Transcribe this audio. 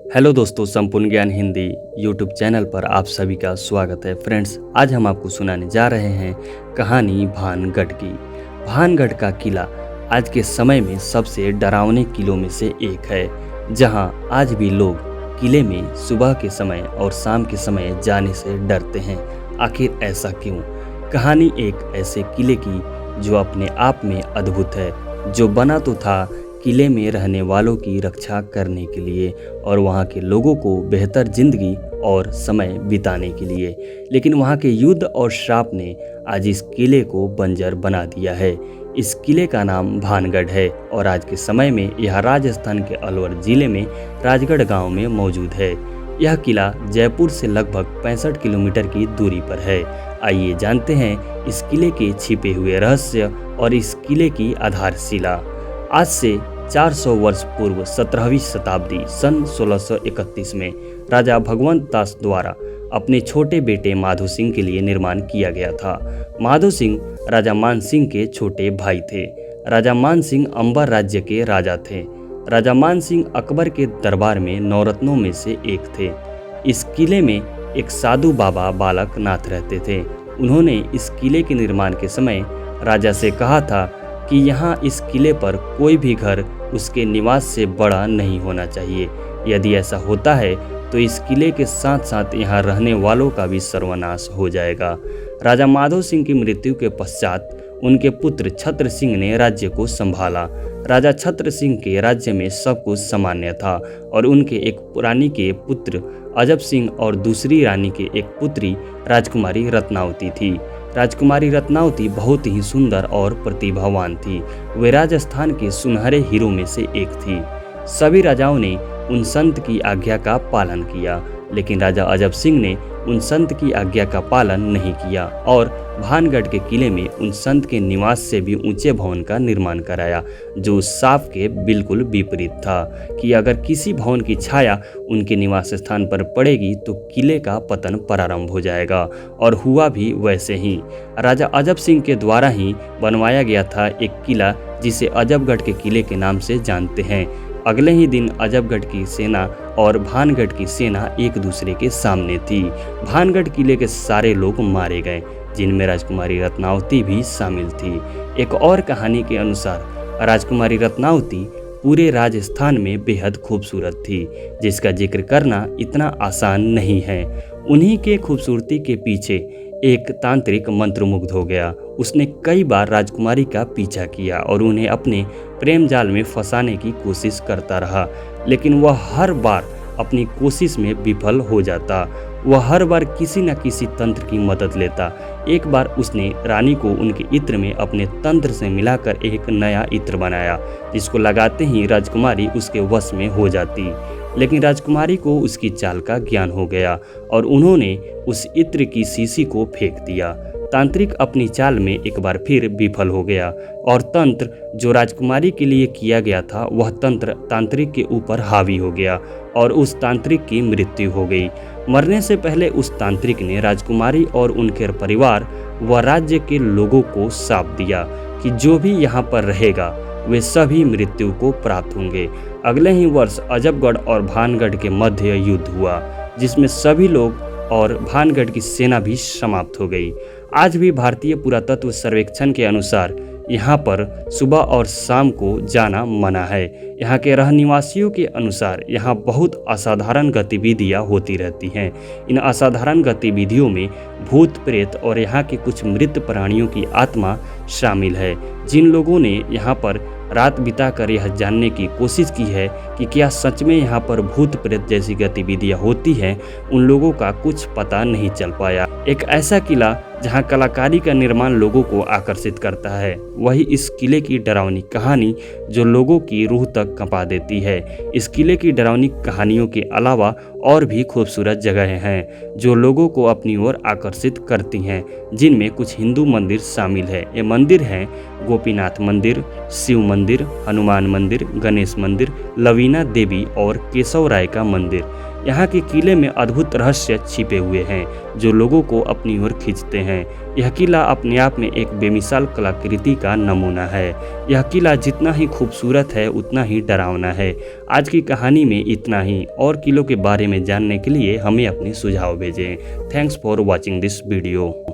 Hello दोस्तों, संपूर्ण ज्ञान हिंदी यूट्यूब चैनल पर आप सभी का स्वागत है। फ्रेंड्स, आज हम आपको सुनाने जा रहे हैं कहानी भानगढ़ की। भानगढ़ का किला आज के समय में सबसे डरावने किलों में से एक है, जहां आज भी लोग किले में सुबह के समय और शाम के समय जाने से डरते हैं। आखिर ऐसा क्यों? कहानी एक ऐसे किले की जो अपने आप में अद्भुत है, जो बना तो था किले में रहने वालों की रक्षा करने के लिए और वहाँ के लोगों को बेहतर जिंदगी और समय बिताने के लिए, लेकिन वहाँ के युद्ध और श्राप ने आज इस किले को बंजर बना दिया है। इस किले का नाम भानगढ़ है और आज के समय में यह राजस्थान के अलवर जिले में राजगढ़ गांव में मौजूद है। यह किला जयपुर से लगभग 65 किलोमीटर की दूरी पर है। आइए जानते हैं इस किले के छिपे हुए रहस्य और इस किले की आधारशिला। आज से 400 वर्ष पूर्व 17वीं शताब्दी सन 1631 में राजा भगवंत दास द्वारा अपने छोटे बेटे माधो सिंह के लिए निर्माण किया गया था। माधो सिंह राजा मान सिंह के छोटे भाई थे। राजा मान सिंह अंबर राज्य के राजा थे। राजा मान सिंह अकबर के दरबार में नवरत्नों में से एक थे। इस किले में एक साधु बाबा बालक नाथ रहते थे। उन्होंने इस किले के निर्माण के समय राजा से कहा था कि यहाँ इस किले पर कोई भी घर उसके निवास से बड़ा नहीं होना चाहिए। यदि ऐसा होता है तो इस किले के साथ साथ यहाँ रहने वालों का भी सर्वनाश हो जाएगा। राजा माधो सिंह की मृत्यु के पश्चात उनके पुत्र छत्र सिंह ने राज्य को संभाला। राजा छत्र सिंह के राज्य में सब कुछ सामान्य था और उनके एक रानी के पुत्र अजब सिंह और दूसरी रानी के एक पुत्री राजकुमारी रत्नावती थी। राजकुमारी रत्नावती बहुत ही सुंदर और प्रतिभावान थी। वे राजस्थान के सुनहरे हीरों में से एक थी। सभी राजाओं ने उन संत की आज्ञा का पालन किया, लेकिन राजा अजब सिंह ने उन संत की आज्ञा का पालन नहीं किया और भानगढ़ के किले में उन संत के निवास से भी ऊंचे भवन का निर्माण कराया, जो उस साफ के बिल्कुल विपरीत था कि अगर किसी भवन की छाया उनके निवास स्थान पर पड़ेगी तो किले का पतन प्रारंभ हो जाएगा। और हुआ भी वैसे ही। राजा अजब सिंह के द्वारा ही बनवाया गया था एक किला जिसे अजबगढ़ के किले के नाम से जानते हैं। अगले ही दिन अजबगढ़ की सेना और भानगढ़ की सेना एक दूसरे के सामने थी। भानगढ़ किले के सारे लोग मारे गए, जिनमें राजकुमारी रत्नावती भी शामिल थी। एक और कहानी के अनुसार राजकुमारी रत्नावती पूरे राजस्थान में बेहद खूबसूरत थी, जिसका जिक्र करना इतना आसान नहीं है। उन्हीं के खूबसूरती के पीछे एक तांत्रिक मंत्रमुग्ध हो गया। उसने कई बार राजकुमारी का पीछा किया और उन्हें अपने प्रेम जाल में फंसाने की कोशिश करता रहा, लेकिन वह हर बार अपनी कोशिश में विफल हो जाता। वह हर बार किसी न किसी तंत्र की मदद लेता। एक बार उसने रानी को उनके इत्र में अपने तंत्र से मिलाकर एक नया इत्र बनाया, जिसको लगाते ही राजकुमारी उसके वश में हो जाती। लेकिन राजकुमारी को उसकी चाल का ज्ञान हो गया और उन्होंने उस इत्र की शीशी को फेंक दिया। तांत्रिक अपनी चाल में एक बार फिर विफल हो गया और तंत्र जो राजकुमारी के लिए किया गया था वह तंत्र तांत्रिक के ऊपर हावी हो गया और उस तांत्रिक की मृत्यु हो गई। मरने से पहले उस तांत्रिक ने राजकुमारी और उनके परिवार व राज्य के लोगों को शाप दिया कि जो भी यहाँ पर रहेगा वे सभी मृत्यु को प्राप्त होंगे। अगले ही वर्ष अजबगढ़ और भानगढ़ के मध्य युद्ध हुआ, जिसमें सभी लोग और भानगढ़ की सेना भी समाप्त हो गई। आज भी भारतीय पुरातत्व सर्वेक्षण के अनुसार यहाँ पर सुबह और शाम को जाना मना है। यहाँ के रहनिवासियों के अनुसार यहाँ बहुत असाधारण गतिविधियाँ होती रहती हैं। इन असाधारण गतिविधियों में भूत प्रेत और यहाँ के कुछ मृत प्राणियों की आत्मा शामिल है। जिन लोगों ने यहाँ पर रात बिताकर यह जानने की कोशिश की है कि क्या सच में यहाँ पर भूत प्रेत जैसी गतिविधियाँ होती हैं, उन लोगों का कुछ पता नहीं चल पाया। एक ऐसा किला जहाँ कलाकारी का निर्माण लोगों को आकर्षित करता है, वही इस किले की डरावनी कहानी जो लोगों की रूह तक कंपा देती है। इस किले की डरावनी कहानियों के अलावा और भी खूबसूरत जगहें हैं जो लोगों को अपनी ओर आकर्षित करती हैं, जिनमें कुछ हिंदू मंदिर शामिल है। ये मंदिर हैं गोपीनाथ मंदिर, शिव मंदिर, हनुमान मंदिर, गणेश मंदिर, लवीना देवी और केशव राय का मंदिर। यहाँ के किले में अद्भुत रहस्य छिपे हुए हैं जो लोगों को अपनी ओर खींचते हैं। यह किला अपने आप में एक बेमिसाल कलाकृति का नमूना है। यह किला जितना ही खूबसूरत है उतना ही डरावना है। आज की कहानी में इतना ही। और किलों के बारे में जानने के लिए हमें अपने सुझाव भेजें। Thanks for watching this video.